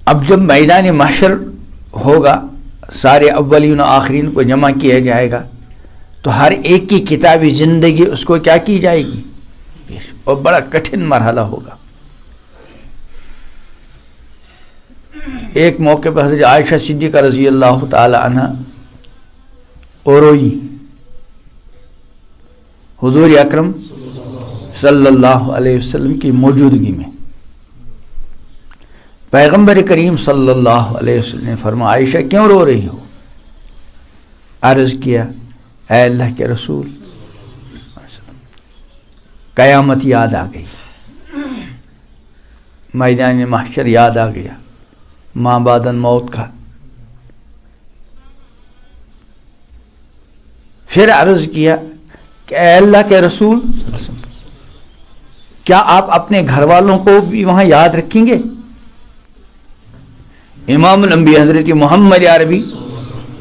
اب جب میدان محشر ہوگا، سارے اولین و آخرین کو جمع کیا جائے گا، تو ہر ایک کی کتابی زندگی اس کو کیا کی جائے گی، اور بڑا کٹھن مرحلہ ہوگا۔ ایک موقع پر حضرت عائشہ صدیقہ رضی اللہ تعالی عنہ اور روئی حضور اکرم صلی اللہ علیہ وسلم کی موجودگی میں۔ پیغمبر کریم صلی اللہ علیہ وسلم نے فرمایا عائشہ کیوں رو رہی ہو؟ عرض کیا اے اللہ کے رسول، قیامت یاد آ گئی، میدان محشر یاد آ گیا، ماں بعد الموت کا۔ پھر عرض کیا کہ اے اللہ کے رسول کیا آپ اپنے گھر والوں کو بھی وہاں یاد رکھیں گے؟ امام الانبیاء حضرت محمد عربی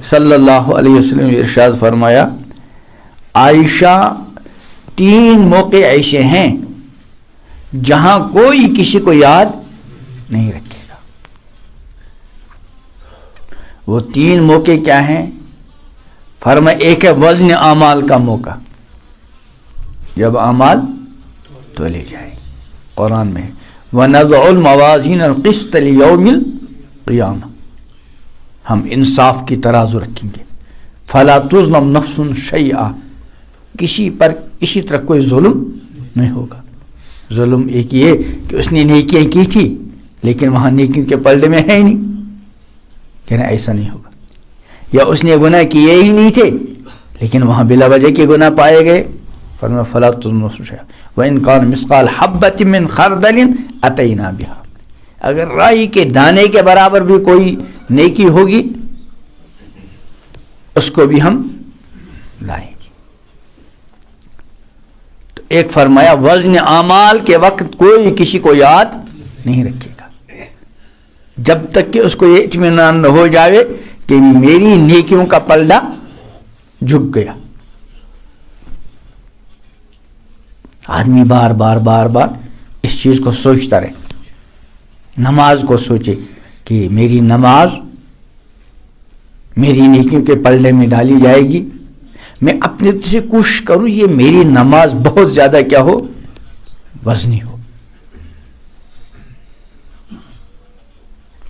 صلی اللہ علیہ وسلم نے ارشاد فرمایا عائشہ 3 موقع ایسے ہیں جہاں کوئی کسی کو یاد نہیں رکھے گا۔ وہ 3 موقع کیا ہیں؟ فرمایا ایک ہے وزن اعمال کا موقع، جب اعمال تولے جائے، قرآن میں وَنَضَعُ الْمَوَازِينَ الْقِسْطَ لِيَوْمِ الْقِيَامَةِ، ہم انصاف کی ترازو رکھیں گے، فَلَا تُظْلَمْ نَفْسٌ شَيْئًا، کسی پر اسی طرح کوئی ظلم نہیں ہوگا۔ ظلم ایک یہ کہ اس نے نیکیاں کی تھی لیکن وہاں نیکیوں کے پلڑے میں ہے ہی نہیں، کہنا ایسا نہیں ہوگا، یا اس نے گناہ کیے ہی نہیں تھے لیکن وہاں بلا وجہ کے گناہ پائے گئے، فرمایا فلا تظلم نفس شیئا وان کان مثقال حبۃ من خردل اتینا بها، اگر رائی کے دانے کے برابر بھی کوئی نیکی ہوگی اس کو بھی ہم لائیں گے۔ تو ایک فرمایا وزن اعمال کے وقت کوئی کسی کو یاد نہیں رکھے گا جب تک کہ اس کو یہ اطمینان نہ ہو جائے کہ میری نیکیوں کا پلڑا جھک گیا۔ آدمی بار بار بار بار اس چیز کو سوچتا رہے، نماز کو سوچے کہ میری نماز میری نیکیوں کے پلڑے میں ڈالی جائے گی، میں اپنے سے کوشش کروں یہ میری نماز بہت زیادہ کیا ہو، وزنی ہو،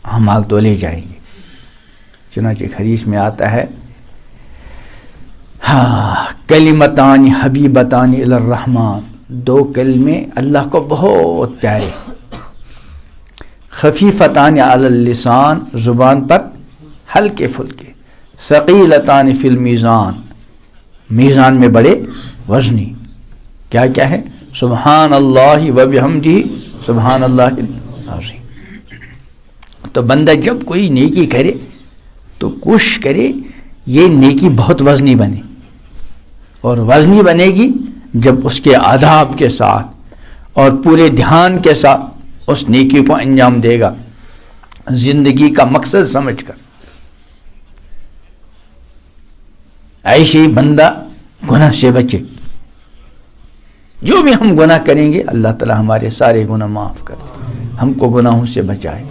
اعمال تو لے جائیں گے۔ چنانچہ حدیث میں آتا ہے کلمتان حبیبتان الی الرحمن، 2 کلمے اللہ کو بہت پیارے، خفیفتان علی اللسان، زبان پر ہلکے پھلکے، ثقیلتان فی المیزان، میزان میں بڑے وزنی، کیا کیا ہے؟ سبحان اللہ و بحمدہ سبحان اللہ العظیم۔ تو بندہ جب کوئی نیکی کرے تو کوشش کرے یہ نیکی بہت وزنی بنے، اور وزنی بنے گی جب اس کے آداب کے ساتھ اور پورے دھیان کے ساتھ اس نیکی کو انجام دے گا، زندگی کا مقصد سمجھ کر۔ ایسے ہی بندہ گناہ سے بچے، جو بھی ہم گناہ کریں گے اللہ تعالی ہمارے سارے گناہ معاف کر دے، ہم کو گناہوں سے بچائے۔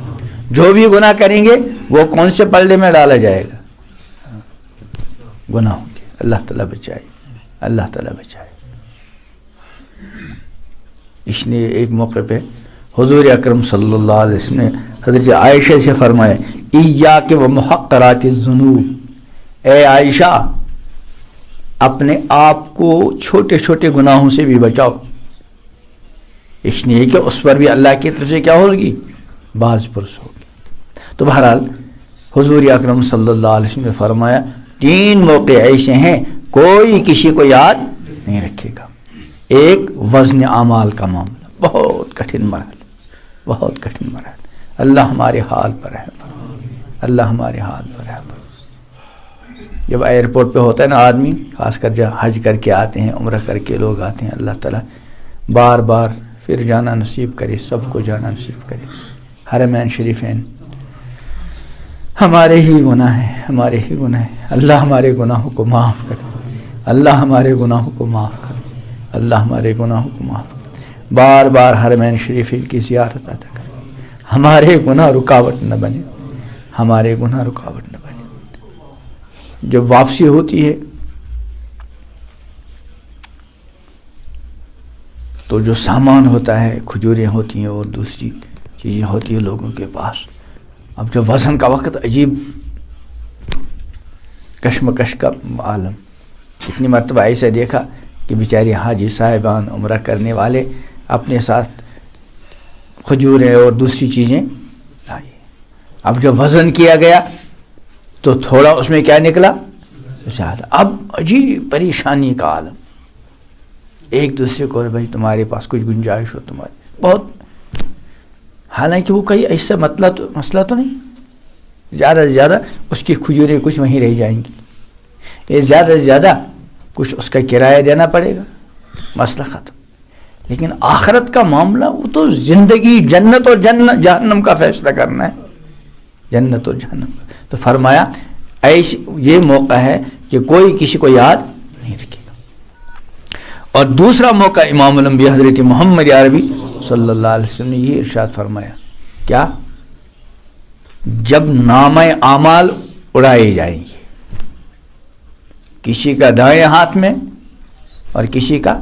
جو بھی گناہ کریں گے وہ کون سے پلڑے میں ڈالا جائے گا؟ گناہوں کے۔ اللہ تعالیٰ بچائے، اللہ تعالیٰ بچائے۔ اس نے ایک موقع پہ حضور اکرم صلی اللہ علیہ وسلم نے حضرت عائشہ سے فرمایا ایاک و محقرات الذنوب، اے عائشہ اپنے آپ کو چھوٹے چھوٹے گناہوں سے بھی بچاؤ، اس لیے کہ اس پر بھی اللہ کی طرف سے کیا ہوگی، باز پرس ہوگی۔ تو بہرحال حضور اکرم صلی اللہ علیہ وسلم نے فرمایا 3 موقع ایسے ہیں کوئی کسی کو یاد نہیں رکھے گا۔ ایک وزن اعمال کا معاملہ، بہت کٹھن مرحلہ، بہت کٹھن مرحلہ۔ اللہ ہمارے حال پر رحم فرمائے، اللہ ہمارے حال پر رحم فرمائے۔ جب ایئرپورٹ پہ ہوتا ہے نا آدمی، خاص کر جب حج کر کے آتے ہیں، عمرہ کر کے لوگ آتے ہیں، اللہ تعالیٰ بار بار پھر جانا نصیب کرے، سب کو جانا نصیب کرے۔ حرمین شریفین ہمارے ہی گناہ ہیں، ہمارے ہی گناہ ہیں، اللہ ہمارے گناہوں کو معاف کرے، اللہ ہمارے گناہوں کو معاف کرے، اللہ ہمارے گناہوں کو معاف کرے۔ بار بار حرمین شریفین کی زیارت عطا کرے، ہمارے گناہ رکاوٹ نہ بنے، ہمارے گناہ رکاوٹ نہ بنے۔ جب واپسی ہوتی ہے تو جو سامان ہوتا ہے، کھجوریں ہوتی ہیں اور دوسری چیزیں ہوتی ہیں لوگوں کے پاس، اب جب وزن کا وقت، عجیب کشمکش کا عالم۔ کتنی مرتبہ ایسا دیکھا کہ بیچارے حاجی صاحبان عمرہ کرنے والے اپنے ساتھ کھجوریں اور دوسری چیزیں لائی، اب جب وزن کیا گیا تو تھوڑا اس میں کیا نکلا زیادہ۔ اب عجیب پریشانی کا عالم، ایک دوسرے کو بھائی تمہارے پاس کچھ گنجائش ہو تمہارے، بہت، حالانکہ وہ کہیں ایسا مسئلہ تو نہیں، زیادہ سے زیادہ اس کی کھجوریں کچھ وہیں رہ جائیں گی، یہ زیادہ سے زیادہ کچھ اس کا کرایہ دینا پڑے گا، مسئلہ ختم۔ لیکن آخرت کا معاملہ وہ تو زندگی، جنت اور جہنم کا فیصلہ کرنا ہے، جنت اور جہنم کا۔ تو فرمایا ایسے یہ موقع ہے کہ کوئی کسی کو یاد نہیں رکھے گا۔ اور دوسرا موقع امام الانبیاء حضرت محمد عربی صلی اللہ علیہ وسلم نے یہ ارشاد فرمایا، کیا؟ جب نامہ اعمال اڑائے جائیں گے، کسی کا دائیں ہاتھ میں اور کسی کا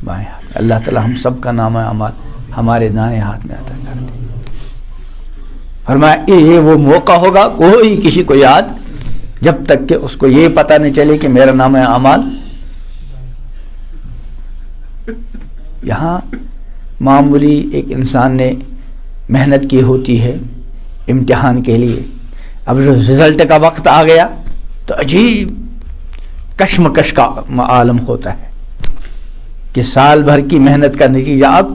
بائیں ہاتھ میں۔ اللہ تعالی ہم سب کا نامہ اعمال ہمارے دائیں ہاتھ میں عطا کر دے۔ فرمایا یہ وہ موقع ہوگا، کوئی کسی کو یاد، جب تک کہ اس کو یہ پتہ نہیں چلے کہ میرا نامہ اعمال۔ یہاں معمولی ایک انسان نے محنت کی ہوتی ہے امتحان کے لیے، اب جو رزلٹ کا وقت آ گیا تو عجیب کشمکش کا عالم ہوتا ہے کہ سال بھر کی محنت کا نتیجہ اب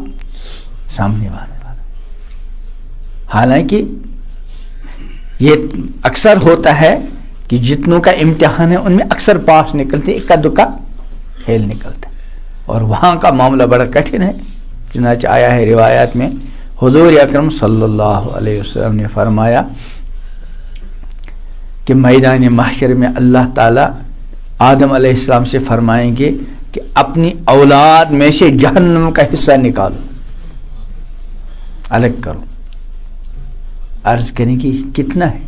سامنے آنے والا۔ حالانکہ یہ اکثر ہوتا ہے کہ جتنوں کا امتحان ہے ان میں اکثر پاس نکلتے، اکا دکا فیل نکلتا ہے، اور وہاں کا معاملہ بڑا کٹھن ہے۔ چنانچہ آیا ہے روایات میں، حضور اکرم صلی اللہ علیہ وسلم نے فرمایا کہ میدان محشر میں اللہ تعالیٰ آدم علیہ السلام سے فرمائیں گے کہ اپنی اولاد میں سے جہنم کا حصہ نکالو، الگ کرو۔ عرض کریں کہ کتنا ہے؟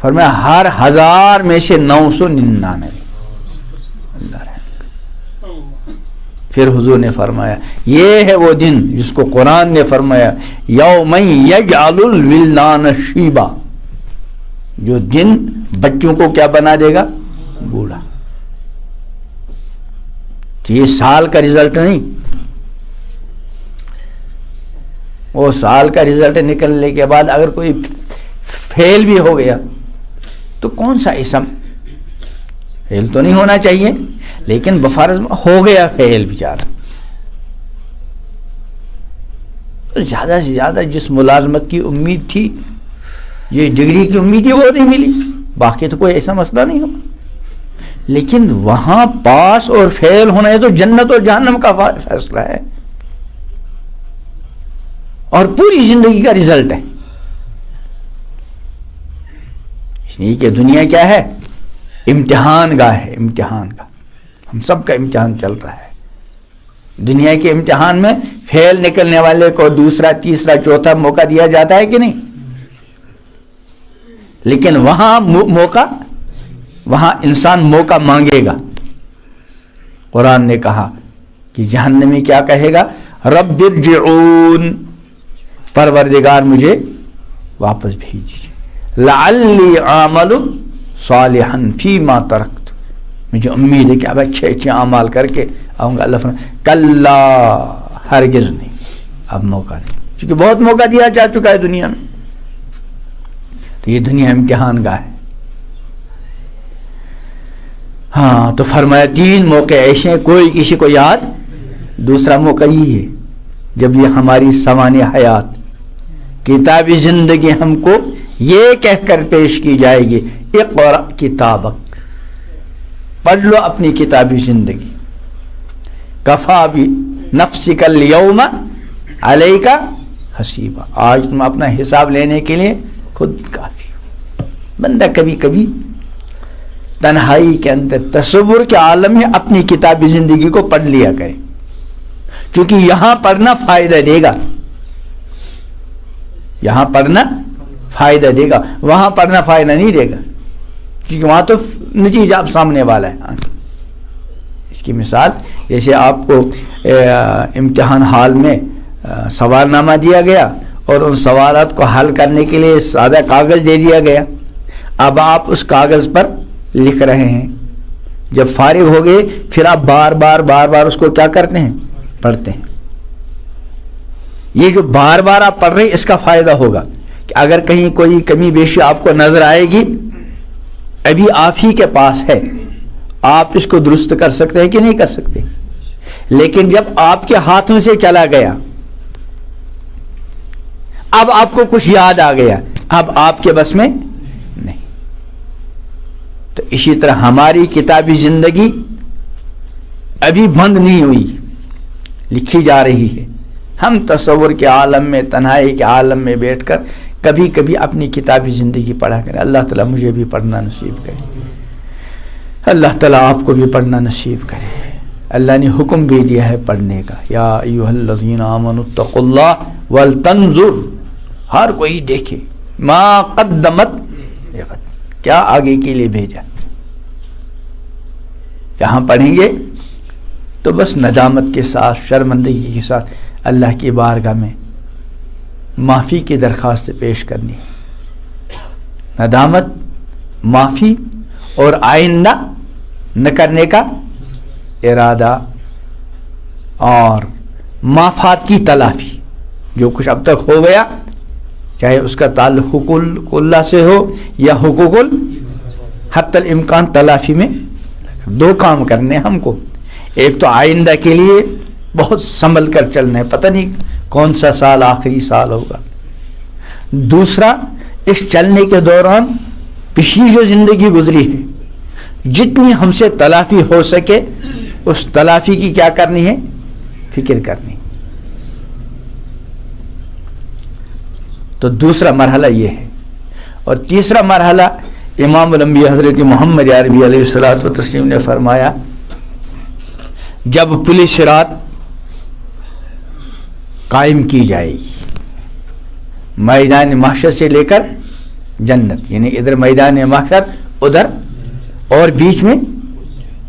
فرمایا ہر 1000 میں سے 999۔ اللہ رحم۔ پھر حضور نے فرمایا یہ ہے وہ دن جس کو قرآن نے فرمایا یوم یجعل الولدان شیبا، جو دن بچوں کو کیا بنا دے گا؟ بوڑھا۔ تو یہ سال کا رزلٹ نہیں، وہ سال کا رزلٹ نکلنے کے بعد اگر کوئی فیل بھی ہو گیا تو کون سا اسم، فیل تو نہیں ہونا چاہیے لیکن بفرض ہو گیا فیل بیچارہ، تو زیادہ سے زیادہ جس ملازمت کی امید تھی، یہ ڈگری کی امید تھی، وہ نہیں ملی، باقی تو کوئی ایسا مسئلہ نہیں ہوگا۔ لیکن وہاں پاس اور فیل ہونا ہے تو جنت اور جہنم کا فیصلہ ہے، اور پوری زندگی کا رزلٹ ہے۔ اس لیے کہ دنیا کیا ہے؟ امتحان گاہ ہے، امتحان کا، ہم سب کا امتحان چل رہا ہے۔ دنیا کے امتحان میں فیل نکلنے والے کو دوسرا، تیسرا، چوتھا موقع دیا جاتا ہے کہ نہیں؟ لیکن وہاں موقع، وہاں انسان موقع مانگے گا۔ قرآن نے کہا کہ جہنمی کیا کہے گا؟ رب ارجعون، پروردگار مجھے واپس بھیجیے، لعلی اعمل صالحا فیما ترکت، مجھے امید ہے کہ اب اچھے اچھے اعمال کر کے آؤں گا۔ اللہ فرمائے کلا، ہرگز نہیں، اب موقع نہیں، چونکہ بہت موقع دیا جا چکا ہے دنیا میں۔ تو یہ دنیا امتحان گاہ ہے۔ ہاں، تو فرمایا 3 موقع ایسے ہیں کوئی کسی کو یاد۔ دوسرا موقع یہ ہے جب یہ ہماری سوانح حیات، کتابی زندگی ہم کو یہ کہہ کر پیش کی جائے گی اقرأ کتابک، پڑھ لو اپنی کتابی زندگی، کفا بنفسک اليوم علیک حسیبا، آج تم اپنا حساب لینے کے لیے خود کافی ہو۔ بندہ کبھی کبھی تنہائی کے اندر تصور کے عالم میں اپنی کتابی زندگی کو پڑھ لیا کرے، کیونکہ یہاں پڑھنا فائدہ دے گا۔ یہاں پڑھنا فائدہ دے گا، وہاں پڑھنا فائدہ نہیں دے گا، کیونکہ وہاں تو نتیجہ اب سامنے والا ہے. اس کی مثال جیسے آپ کو امتحان ہال میں سوال نامہ دیا گیا اور ان سوالات کو حل کرنے کے لیے سادہ کاغذ دے دیا گیا. اب آپ اس کاغذ پر لکھ رہے ہیں، جب فارغ ہو گئے پھر آپ بار بار اس کو کیا کرتے ہیں؟ پڑھتے ہیں. یہ جو بار بار آپ پڑھ رہے ہیں اس کا فائدہ ہوگا کہ اگر کہیں کوئی کمی بیشی آپ کو نظر آئے گی، ابھی آپ ہی کے پاس ہے، آپ اس کو درست کر سکتے ہیں کہ نہیں کر سکتے. لیکن جب آپ کے ہاتھوں سے چلا گیا، اب آپ کو کچھ یاد آ گیا، اب آپ کے بس میں نہیں. تو اسی طرح ہماری کتابی زندگی ابھی بند نہیں ہوئی، لکھی جا رہی ہے. ہم تصور کے عالم میں، تنہائی کے عالم میں بیٹھ کر کبھی کبھی اپنی کتابی زندگی پڑھا کریں. اللہ تعالیٰ مجھے بھی پڑھنا نصیب کرے، اللہ تعالیٰ آپ کو بھی پڑھنا نصیب کرے. اللہ نے حکم بھی دیا ہے پڑھنے کا، یا ایھا الذین آمنوا اتقوا اللہ ولتنظر، ہر کوئی دیکھے ما قدمت، کیا آگے کے لیے بھیجا. یہاں پڑھیں گے تو بس ندامت کے ساتھ، شرمندگی کے ساتھ اللہ کی بارگاہ میں معافی کی درخواست پیش کرنی. ندامت، معافی اور آئندہ نہ کرنے کا ارادہ، اور معافات کی تلافی. جو کچھ اب تک ہو گیا، چاہے اس کا تعلق حقوق اللہ سے ہو یا حقوق حتی الامکان تلافی میں دو کام کرنے ہم کو. ایک تو آئندہ کے لیے بہت سنبھل کر چلنا ہے، پتہ نہیں کون سا سال آخری سال ہوگا. دوسرا، اس چلنے کے دوران پچھلی جو زندگی گزری ہے، جتنی ہم سے تلافی ہو سکے اس تلافی کی کیا کرنی ہے؟ فکر کرنی. تو دوسرا مرحلہ یہ ہے. اور تیسرا مرحلہ امام الانبیاء حضرت محمد عربی علیہ الصلوۃ والتسلیم نے فرمایا، جب پل صراط قائم کی جائے گی، میدان محشر سے لے کر جنت، یعنی ادھر میدان محشر، ادھر اور بیچ میں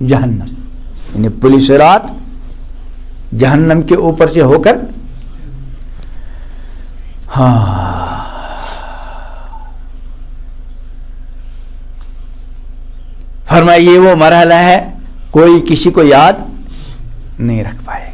جہنم، یعنی پل صراط جہنم کے اوپر سے ہو کر، فرمایا یہ وہ مرحلہ ہے کوئی کسی کو یاد نہیں رکھ پائے.